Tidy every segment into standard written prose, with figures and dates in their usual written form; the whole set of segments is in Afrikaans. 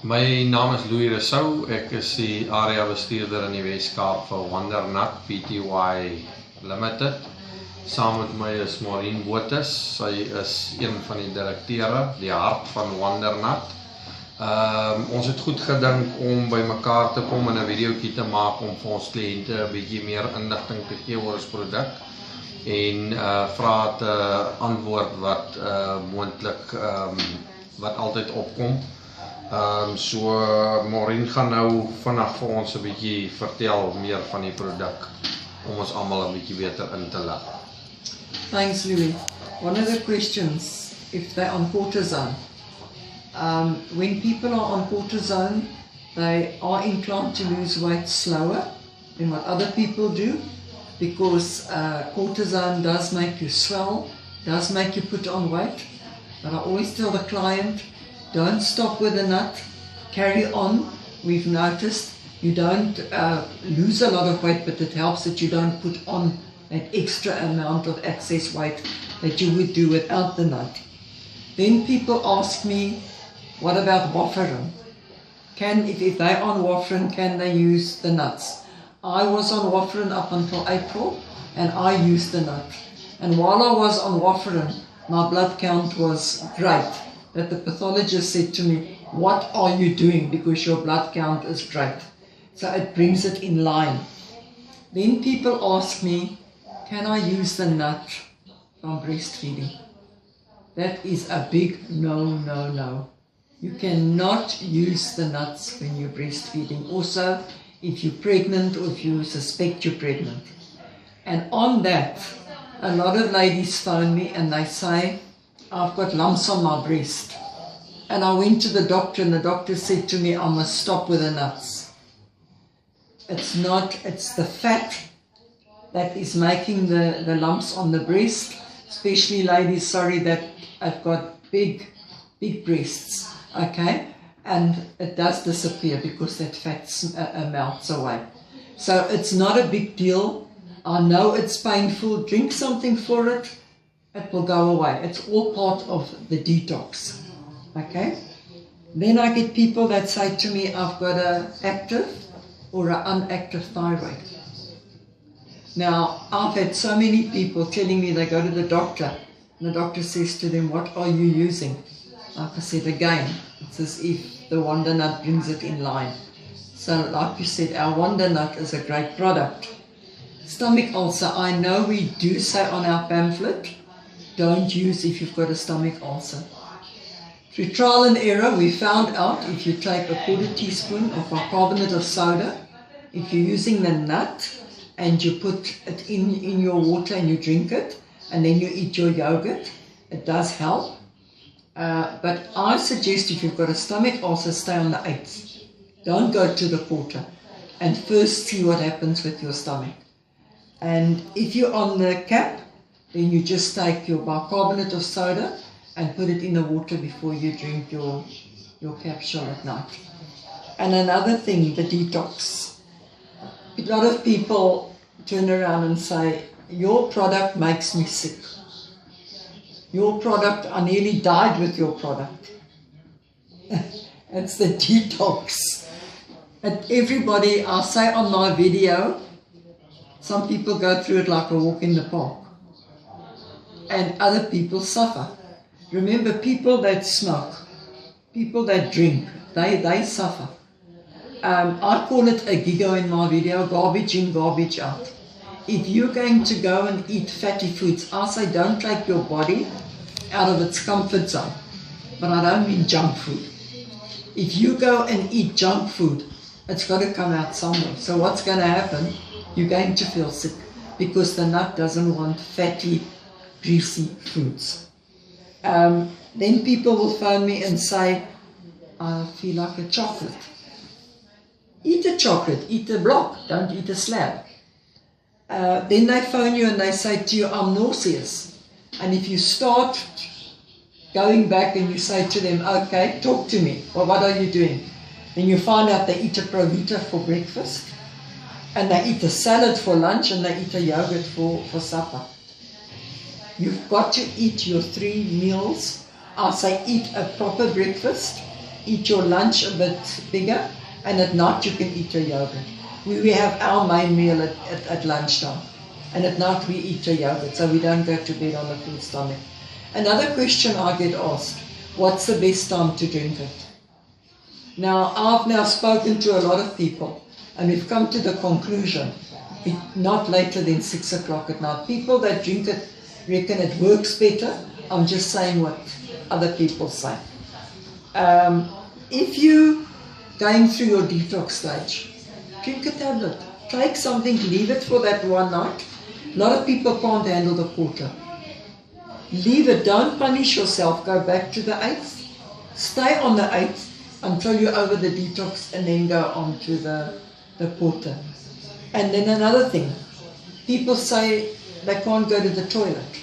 My naam is Louis Rousseau. Ek is die area bestuurder in die Weskaap vir Wondernut Pty Limited. Saam met my is Maureen Botes. Sy is een van die direkteure, die hart van Wondernut. Ons het goed gedink om by mekaar te kom en 'n videoetjie te maak om vir ons kliënte 'n bietjie meer inligting te gee oor ons produk en vrae te antwoord wat moontlik wat altyd opkom. So Maureen gaan nou vandag vir ons 'n bietjie vertel meer van die produk om ons almal 'n bietjie beter in te lig. Thanks, Louis. One of the questions, if they're on cortisone, when people are on cortisone, they are inclined to lose weight slower than what other people do, because cortisone does make you swell, does make you put on weight. But I always tell the client, don't stop with the nut, carry on. We've noticed you don't lose a lot of weight, but it helps that you don't put on that extra amount of excess weight that you would do without the nut. Then people ask me, what about warfarin? If they're on warfarin, can they use the nuts? I was on warfarin up until April, and I used the nut. And while I was on warfarin, my blood count was great. That the pathologist said to me, what are you doing? Because your blood count is great. So it brings it in line. Then people ask me, can I use the nut from breastfeeding? That is a big no, no, no. You cannot use the nuts when you're breastfeeding. Also, if you're pregnant or if you suspect you're pregnant. And on that, a lot of ladies phone me and they say, I've got lumps on my breast. And I went to the doctor and the doctor said to me, I must stop with the nuts. It's not, it's the fat that is making the lumps on the breast, especially ladies, sorry, that have got big breasts, okay? And it does disappear because that fat melts away. So it's not a big deal. I know it's painful. Drink something for it. It will go away. It's all part of the detox, okay? Then I get people that say to me, I've got an active or an unactive thyroid. Now, I've had so many people telling me they go to the doctor, and the doctor says to them, what are you using? Like I said again, it's as if the Wondernut brings it in line. So like you said, our Wondernut is a great product. Stomach ulcer, I know we do say on our pamphlet, don't use if you've got a stomach ulcer. Through trial and error, we found out if you take a 1/4 teaspoon of bicarbonate of soda, if you're using the nut and you put it in your water and you drink it, and then you eat your yogurt, it does help. But I suggest if you've got a stomach ulcer, stay on the 8th. Don't go to the 1/4 and first see what happens with your stomach. And if you're on the cap, then you just take your bicarbonate of soda and put it in the water before you drink your capsule at night. And another thing, the detox. A lot of people turn around and say, your product makes me sick. Your product, I nearly died with your product. It's the detox. And everybody, I say on my video, some people go through it like a walk in the park. And other people suffer. Remember, people that smoke, people that drink, they suffer. I call it a gigo in my video, garbage in, garbage out. If you're going to go and eat fatty foods, I say don't take your body out of its comfort zone. But I don't mean junk food. If you go and eat junk food, it's got to come out somewhere. So what's going to happen? You're going to feel sick because the nut doesn't want fatty, greasy foods. Then people will phone me and say, I feel like a chocolate. Eat a chocolate, eat a block, don't eat a slab. Then they phone you and they say to you, I'm nauseous. And if you start going back and you say to them, okay, talk to me, well, what are you doing? Then you find out they eat a Provita for breakfast, and they eat a salad for lunch, and they eat a yogurt for supper. You've got to eat your 3 meals. I say eat a proper breakfast, eat your lunch a bit bigger, and at night you can eat your yogurt. We have our main meal at lunchtime, and at night we eat your yogurt, so we don't go to bed on a full stomach. Another question I get asked, what's the best time to drink it? Now, I've now spoken to a lot of people, and we've come to the conclusion, not later than 6 o'clock at night. People that drink it reckon it works better. I'm just saying what other people say. If you going through your detox stage, drink a tablet. Take something, leave it for that one night. A lot of people can't handle the quarter. Leave it, don't punish yourself, go back to the 8th. Stay on the 8th until you're over the detox, and then go on to the quarter. And then another thing, people say they can't go to the toilet.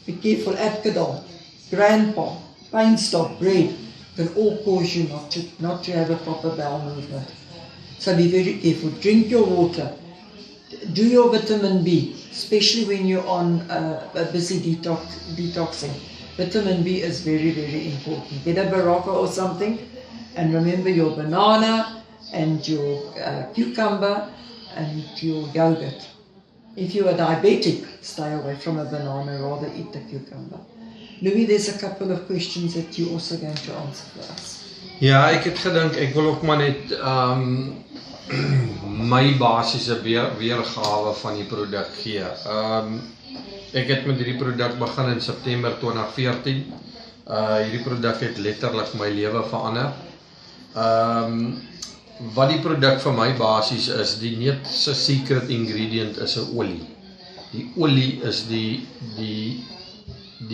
Be careful, Adcodol, Grandpa, pain stop, bread, can all cause you not to have a proper bowel movement. So be very careful. Drink your water. Do your vitamin B, especially when you're on a busy detoxing. Vitamin B is very, very important. Get a Baraka or something, and remember your banana and your cucumber and your yogurt. If you are diabetic, stay away from a banana, rather eat the cucumber. Louis, there's a couple of questions that you're also going to answer for us. Ja, ek het gedink, ek wil ook maar net my basiese weergawe van die produk gee. Ek het met hierdie produk begin in September 2014. Hierdie produk het letterlik my lewe verander. Wat die produk vir my basies is, die neut se secret ingredient is 'n olie. Die olie is die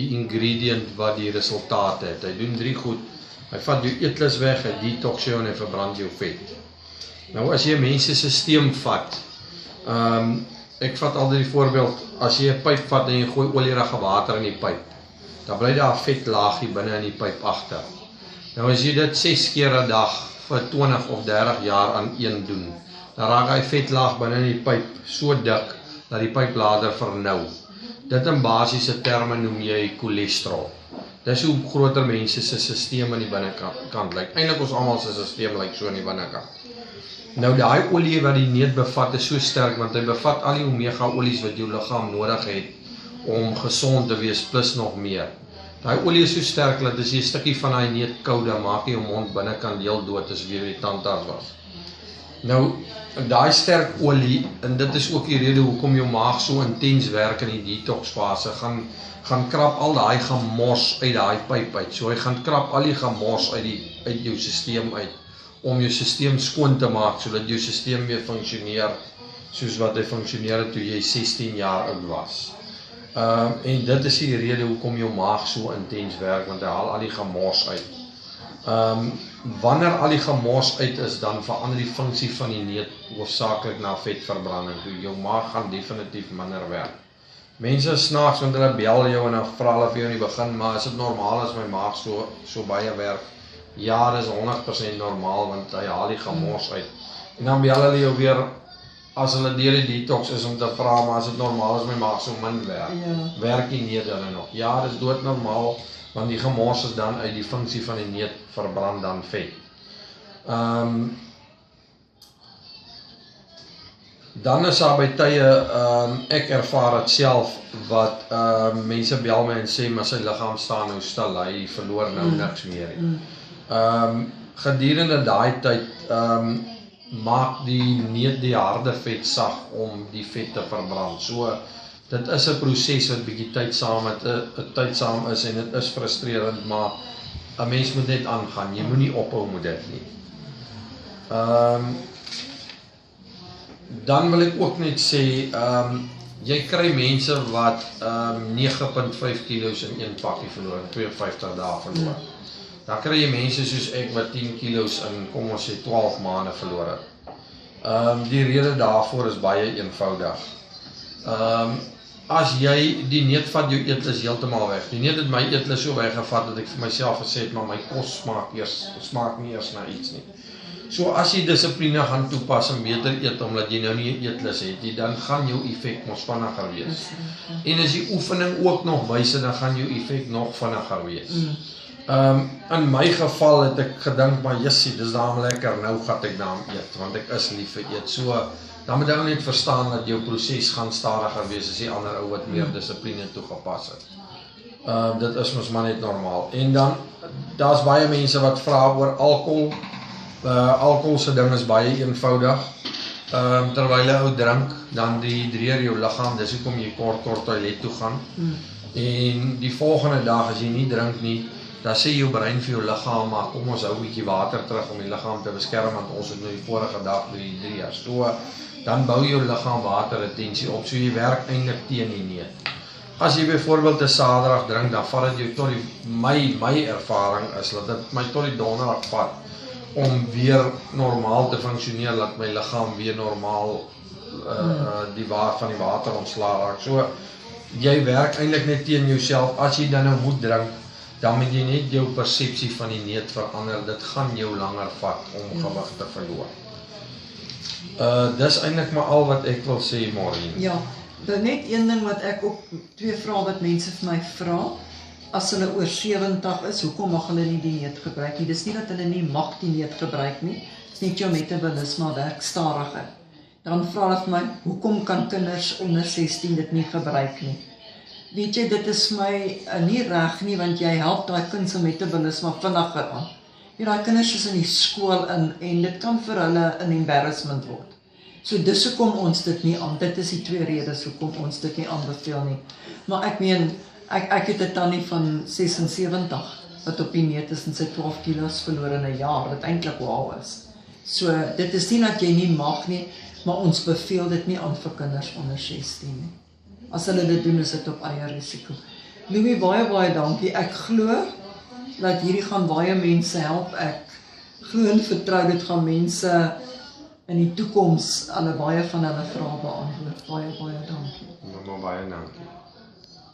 ingredient wat die resultaat het. Hy doen 3 goed. Hy vat jou eetlus weg, hy detox jou en hy verbrand jou vet. Nou as jy mense stelsel vat, ek vat altyd die voorbeeld, as jy 'n pyp vat en jy gooi olierige water in die pyp, dan bly daar 'n vetlaagie binne in die pyp agter. Nou as jy dit 6 keer 'n dag vir 20 of 30 jaar aan een doen, dan raak hy vetlaag binne in die pyp so dik dat die pyplader vernou. Dit in basiese terme noem jy cholesterol. Dis hoe groter mense se stelsel aan die binnekant lyk. Eintlik ons almal se stelsel lyk so aan die binnekant. Nou daai olie wat die neut bevat is so sterk, want hy bevat al die omega olies wat jou liggaam nodig het om gesond te wees, plus nog meer. Daai olie is so sterk dat as jy 'n stukkie van daai neut kou, dan maak jy jou mond binnekant heel dood as weer die tandarts was. Nou, daai sterk olie, en dit is ook die rede hoekom jou maag so intens werk in die detox fase, gaan krap al daai gemors uit daai pyp uit. So hy gaan krap al die gemors uit jou stelsel uit, om jou stelsel skoon te maak, sodat jou stelsel weer funksioneer soos wat hy funksioneer toe jy 16 jaar oud was. En dit is die rede hoekom jou maag so intens werk, want hy haal al die gemors uit. Wanneer al die gemors uit is, dan verander die funksie van die neut hoofsaaklik na vetverbranding. Jou maag gaan definitief minder werk. Mense snaaks, want hulle bel jou en dan vra hulle vir jou in die begin, maar is dit normaal as my maag so baie werk? Ja, dit is 100% normaal, want hy haal die gemors uit. En dan bel hulle jou weer, as hulle deur die detox is, om te vra, maar is dit normaal as my maag so min werk? Ja. Werk die neut hulle nog? Ja, dit is doodnormaal, want die gemors is dan uit die funksie van die neut verbrand dan vet. Dan is daar by tye, ek ervaar het self, wat mense bel my en sê, maar sy liggaam staan nou stil, hy verloor nou niks meer. Gedurende daai tyd, maak die neut die harde vet sag om die vet te verbrand. So, dit is 'n proses wat bietjie tydsaam is en dit is frustrerend, maar 'n mens moet net aangaan. Jy moenie ophou met dit nie. Dan wil ek ook net sê, jy kry mense wat 9.5 kilos in een pakkie verloor, 52 dae verloor. Dan kry jy mense soos ek wat 10 kilos in, kom ons sê, 12 maande verloor het. Die rede daarvoor is baie eenvoudig. As jy die neut vat, jou eetlus heeltemal weg. Die neut het my eetlus so weggevat dat ek vir myself gesê het, maar my kos smaak nie eers na iets nie. So as jy dissipline gaan toepas en beter eet, omdat jy nou nie 'n eetlus het, dan gaan jou effek mos vinniger wees. En as die oefening ook nog wys, dan gaan jou effek nog vinniger wees. In my geval het ek gedink, maar jessie, dis daarom lekker, nou gaan ek daarom eet, want ek is lief vir eet. So, dan moet jy net verstaan dat jou proses gaan stadiger wees as die ander ou wat meer dissipline toegepas het. Dit is mos maar net normaal. En dan, daar's baie mense wat vra oor alcohol. Alcohol se ding is baie eenvoudig. Terwyl jy ou drink, dan dehydreer jou liggaam, dis hoekom jy kort toilet toe gaan. En die volgende dag, as jy nie drink nie, dan sê jou brein vir jou liggaam, maar kom ons hou 'n bietjie water terug om die liggaam te beskerm, want ons het nou die vorige dag dehydreer. So, dan bou jou liggaam waterretensie op, so jy werk eintlik teen die neut. As jy byvoorbeeld 'n Saterdag drink, dan vat dit jou tot my ervaring is, dat dit my tot die Donderdag vat, om weer normaal te funksioneer, dat my liggaam weer normaal van die water ontslae raak. So, jy werk eintlik net teen jouself. As jy dan nou moet drink, dan moet jy net jou persepsie van die neut verander. Dit gaan jou langer vat om gewig te verloor. Dis eintlik maar al wat ek wil sê, Maureen. Ja, dan net een ding wat ek ook, 2 vrae wat mense vir my vra, as hulle oor 70 is, hoekom mag hulle nie die neut gebruik nie? Dis nie dat hulle nie mag die neut gebruik nie, dis net jou metabolisme werk stadiger. Dan vra hulle vir my, hoekom kan kinders onder 16 dit nie gebruik nie? Weet jy, dit is my nie reg nie, want jy help daai kind se metabolisme vinniger aan. Ja, daai kinders is in die skool en dit kan vir hulle 'n embarrassment word. So dis hoekom ons dit nie aan, dit is die 2 redes hoekom ons dit nie aanbeveel nie. Maar ek meen, ek het 'n tannie van 76, wat op die neut is en sy 12 kilos verloor in 'n jaar, wat eintlik wow is. So, dit is nie dat jy nie mag nie, maar ons beveel dit nie aan vir kinders onder 16 nie. As hulle dit doen, is dit op eie risiko. Louis, baie dankie. Ek glo dat hierdie gaan baie mense help. Ek glo en vertrou dit gaan mense in die toekoms baie van hulle vrae beantwoord. Baie dankie. Baie dankie.